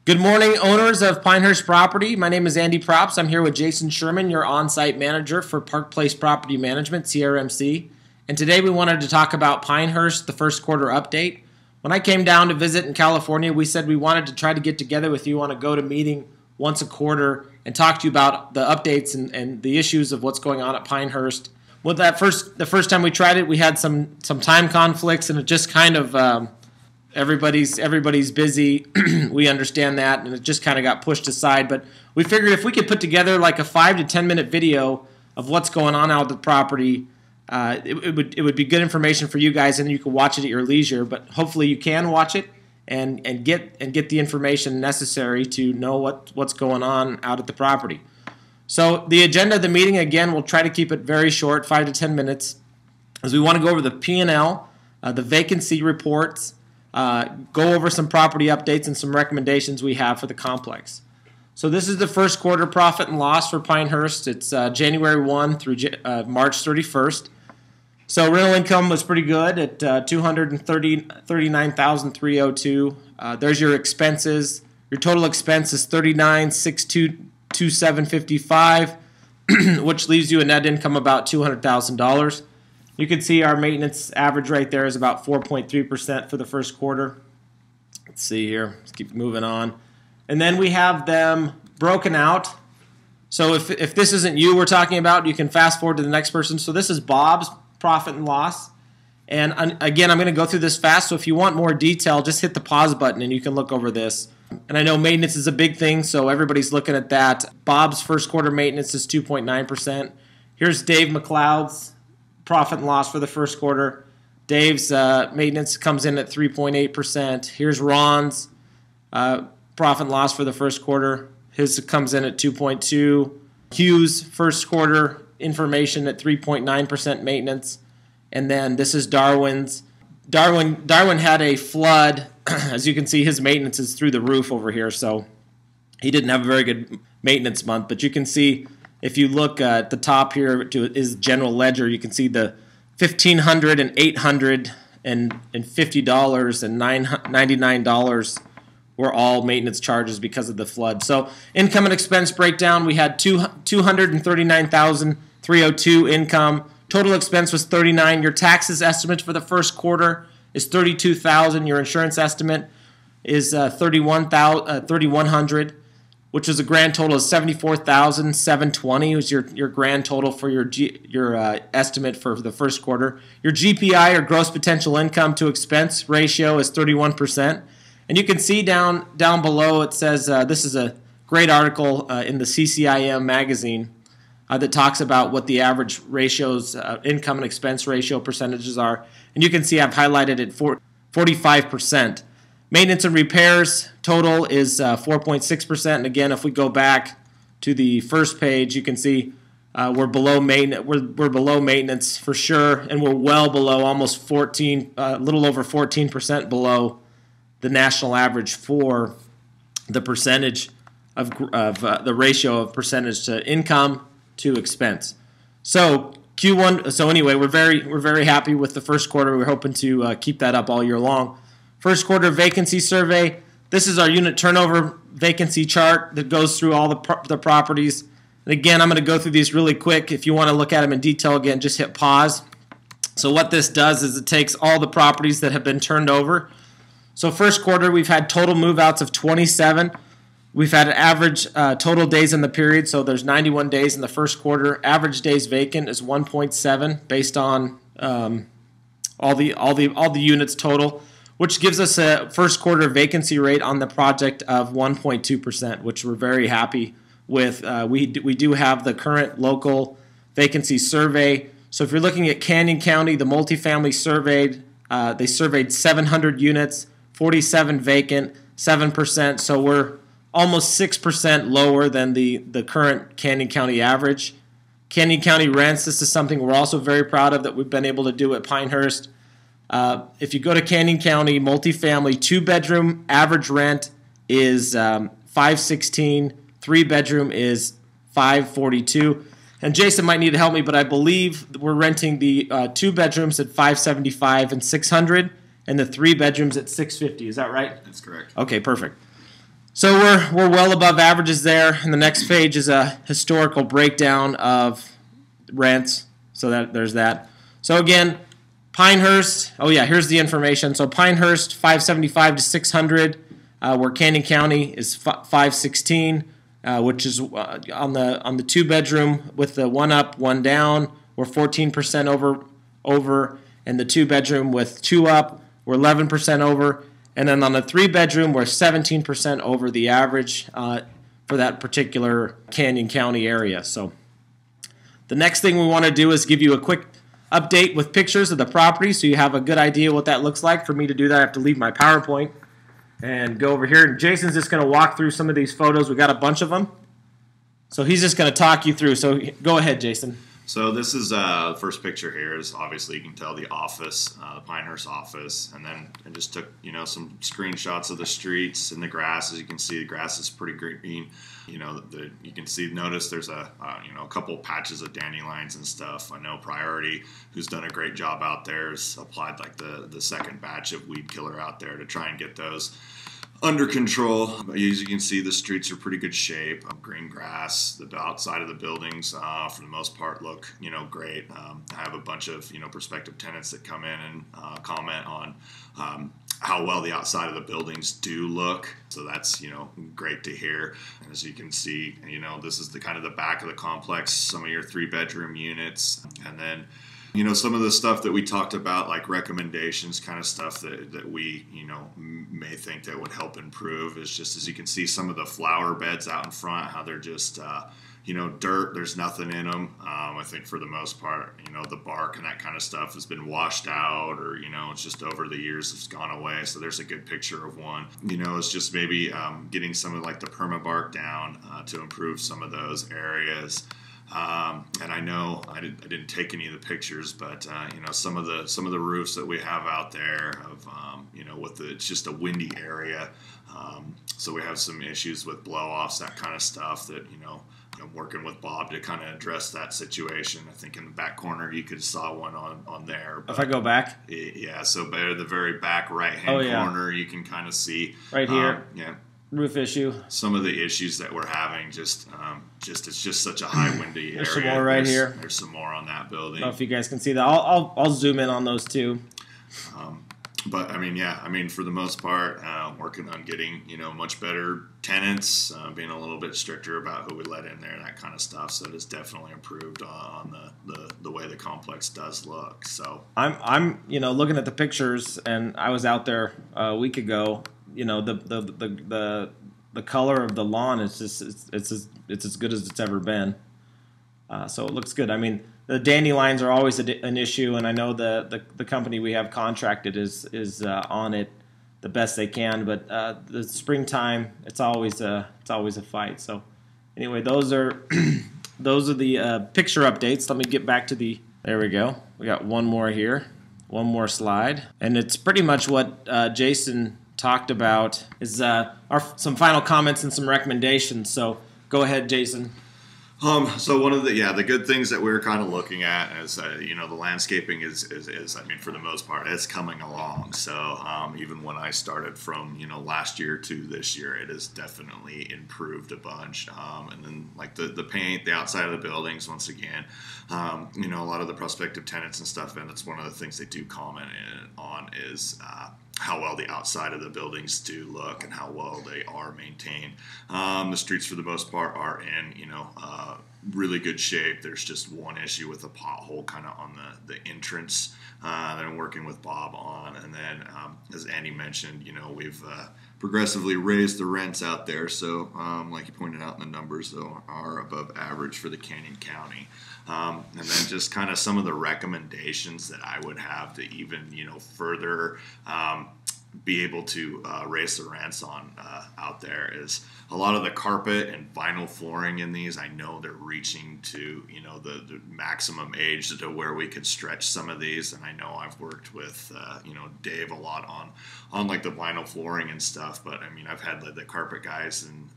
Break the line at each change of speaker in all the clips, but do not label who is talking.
Good morning, owners of Pinehurst Property. My name is Andy Props. I'm here with Jason Sherman, your on-site manager for Park Place Property Management, CRMC. And today we wanted to talk about Pinehurst, the first quarter update. When I came down to visit in California, we said we wanted to try to get together with you on a go-to meeting once a quarter and talk to you about the updates and the issues of what's going on at Pinehurst. Well, the first time we tried it, we had some time conflicts, and it just kind of everybody's busy. We understand that, and it just kind of got pushed aside. But we figured if we could put together like a 5 to 10 minute video of what's going on out at the property, it would be good information for you guys, and you can watch it at your leisure. But hopefully you can watch it and get the information necessary to know what's going on out at the property. So the agenda of the meeting, again, we'll try to keep it very short, 5 to 10 minutes, as we want to go over the P&L, the vacancy reports, go over some property updates and some recommendations we have for the complex. So this is the first quarter profit and loss for Pinehurst. It's January 1 through March 31st. So rental income was pretty good at $239,302. There's your expenses. Your total expense is $39,627.55, which leaves you a net income about $200,000. You can see our maintenance average right there is about 4.3% for the first quarter. Let's see here. Let's keep moving on. And then we have them broken out. So if this isn't you we're talking about, you can fast forward to the next person. So this is Bob's profit and loss. And again, I'm going to go through this fast. So if you want more detail, just hit the pause button and you can look over this. And I know maintenance is a big thing, so everybody's looking at that. Bob's first quarter maintenance is 2.9%. Here's Dave McLeod's profit and loss for the first quarter. Dave's maintenance comes in at 3.8%. Here's Ron's profit and loss for the first quarter. His comes in at 2.2%. Hugh's first quarter information at 3.9% maintenance. And then this is Darwin's. Darwin had a flood. As you can see, his maintenance is through the roof over here, so he didn't have a very good maintenance month. But you can see, if you look at the top here to his general ledger, you can see the $1,500 and $850 and $99 were all maintenance charges because of the flood. So income and expense breakdown, we had $239,302 income. Total expense was $39,000. Your taxes estimate for the first quarter is $32,000. Your insurance estimate is $3,100. Which is a grand total of $74,720 was your grand total for your estimate for the first quarter. Your GPI, or gross potential income to expense ratio, is 31%. And you can see down below it says, this is a great article in the CCIM magazine that talks about what the average ratios, income and expense ratio percentages are. And you can see I've highlighted it 45%. Maintenance and repairs total is 4.6%. And again, if we go back to the first page, you can see we're below maintenance. We're below maintenance for sure, and we're well below, almost 14, a little over 14% below the national average for the percentage of the ratio of percentage to income to expense. So Q1. So anyway, we're very happy with the first quarter. We're hoping to keep that up all year long. First quarter vacancy survey. This is our unit turnover vacancy chart that goes through all the properties. And again, I'm going to go through these really quick. If you want to look at them in detail, again, just hit pause. So what this does is it takes all the properties that have been turned over. So first quarter, we've had total move-outs of 27. We've had an average total days in the period, so there's 91 days in the first quarter. Average days vacant is 1.7 based on all the units total, which gives us a first quarter vacancy rate on the project of 1.2%, which we're very happy with. We do have the current local vacancy survey. So if you're looking at Canyon County, the multifamily surveyed, they surveyed 700 units, 47 vacant, 7%. So we're almost 6% lower than the current Canyon County average. Canyon County rents, this is something we're also very proud of that we've been able to do at Pinehurst. If you go to Canyon County multifamily, 2-bedroom average rent is $516, 3-bedroom is $542. And Jason might need to help me, but I believe we're renting the 2 bedrooms at $575 and $600, and the 3 bedrooms at $650. Is that right?
That's correct.
Okay, perfect. So we're well above averages there. And the next page is a historical breakdown of rents. So there's that. So again, Pinehurst. Oh yeah, here's the information. So Pinehurst 575 to 600, where Canyon County is 516, which is on the 2-bedroom with the 1 up, 1 down. We're 14% over, and the 2-bedroom with 2 up, we're 11% over. And then on the 3-bedroom, we're 17% over the average for that particular Canyon County area. So the next thing we want to do is give you a quick update with pictures of the property so you have a good idea what that looks like. For me to do that, I have to leave my PowerPoint and go over here. And Jason's just going to walk through some of these photos. We got a bunch of them. So he's just going to talk you through. So go ahead, Jason.
So this is the first picture here is obviously you can tell the office, the Pinehurst office, and then I just took some screenshots of the streets and the grass. As you can see, the grass is pretty green. You can notice there's a couple patches of dandelions and stuff. I know Priority, who's done a great job out there, has applied like the second batch of weed killer out there to try and get those under control. But as you can see, the streets are pretty good shape. Green grass. The outside of the buildings, for the most part, look great. I have a bunch of prospective tenants that come in and comment on how well the outside of the buildings do look. So that's great to hear. And as you can see, this is the kind of the back of the complex. Some of your 3-bedroom units, and then some of the stuff that we talked about, like recommendations, kind of stuff that we, may think that would help improve is just, as you can see, some of the flower beds out in front, how they're just, dirt, there's nothing in them. I think for the most part, the bark and that kind of stuff has been washed out, or, it's just over the years it's gone away. So there's a good picture of one. It's just maybe getting some of like the permabark down to improve some of those areas. And I know I didn't take any of the pictures, but some of the roofs that we have out there of it's just a windy area, so we have some issues with blow-offs, that kind of stuff. That I'm working with Bob to kind of address that situation. I think in the back corner you could saw one on there.
If I go back,
yeah. So by the very back right-hand corner, you can kind of see
right here.
Yeah.
Roof issue.
Some of the issues that we're having, it's just such a high windy area.
There's some more right here.
There's some more on that building.
I don't know if you guys can see that. I'll zoom in on those too.
But for the most part, working on getting much better tenants, being a little bit stricter about who we let in there, that kind of stuff. So it has definitely improved on the way the complex does look. So
I'm looking at the pictures, and I was out there a week ago. The color of the lawn is just it's as good as it's ever been. So it looks good. I mean, the dandelions are always an issue, and I know the company we have contracted is on it the best they can. But the springtime, it's always a fight. So anyway, those are the picture updates. Let me get back to the. There we go. We got one more here, one more slide, and it's pretty much what Jason talked about is some final comments and some recommendations. So go ahead, Jason.
So one of the good things that we're kind of looking at is the landscaping is for the most part it's coming along. So even when I started from last year to this year, it has definitely improved a bunch. And then like the paint, the outside of the buildings, once again, a lot of the prospective tenants and stuff, and that's one of the things they do comment on is how well the outside of the buildings do look and how well they are maintained. The streets for the most part are in really good shape. There's just one issue with a pothole kind of on the entrance that I'm working with Bob on. And then as Andy mentioned, we've progressively raised the rents out there. So like you pointed out in the numbers, though, are above average for the Canyon County. And then just kind of some of the recommendations that I would have to even, further be able to raise the rents on out there is a lot of the carpet and vinyl flooring in these. I know they're reaching to the maximum age to where we could stretch some of these, and I know I've worked with Dave a lot on like the vinyl flooring and stuff. But I mean, I've had the carpet guys and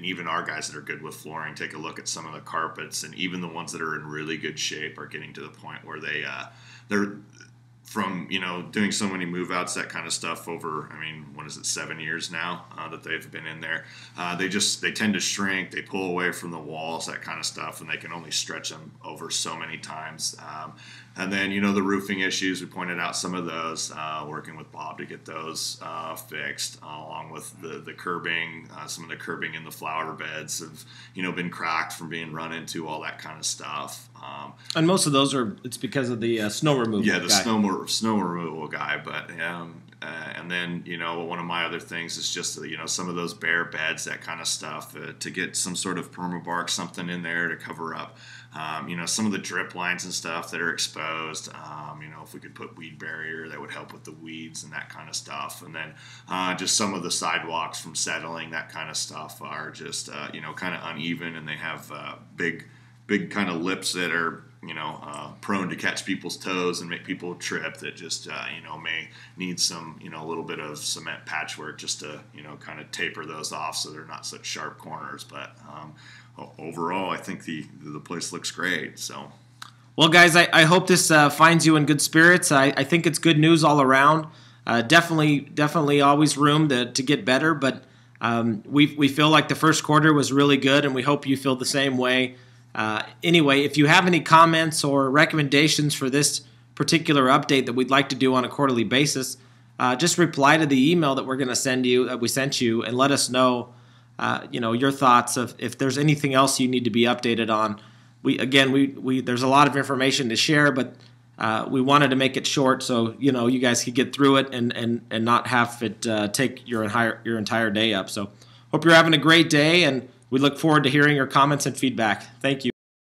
even our guys that are good with flooring take a look at some of the carpets, and even the ones that are in really good shape are getting to the point where they're from doing so many move outs, that kind of stuff over, I mean, what is it, 7 years now that they've been in there. They tend to shrink, they pull away from the walls, that kind of stuff, and they can only stretch them over so many times. And then the roofing issues, we pointed out some of those, working with Bob to get those fixed, along with the curbing. Some of the curbing in the flower beds have been cracked from being run into, all that kind of stuff.
And most of those it's because of the snow removal.
Yeah, the
guy.
snow removal guy. But and then one of my other things is just some of those bare beds, that kind of stuff, to get some sort of permabark, something in there to cover up. Some of the drip lines and stuff that are exposed. If we could put weed barrier, that would help with the weeds and that kind of stuff. And then just some of the sidewalks from settling, that kind of stuff, are just kind of uneven, and they have big kind of lips that are prone to catch people's toes and make people trip, that just may need some a little bit of cement patchwork just to kind of taper those off so they're not such sharp corners. But overall, I think the place looks great. So,
well, guys, I hope this finds you in good spirits. I think it's good news all around. Definitely always room to get better, but we feel like the first quarter was really good, and we hope you feel the same way. Anyway, if you have any comments or recommendations for this particular update that we'd like to do on a quarterly basis, just reply to the email that we're going to send you, that we sent you, and let us know, your thoughts of if there's anything else you need to be updated on. There's a lot of information to share, but we wanted to make it short so you guys could get through it and not have it take your entire day up. So, hope you're having a great day, and we look forward to hearing your comments and feedback. Thank you.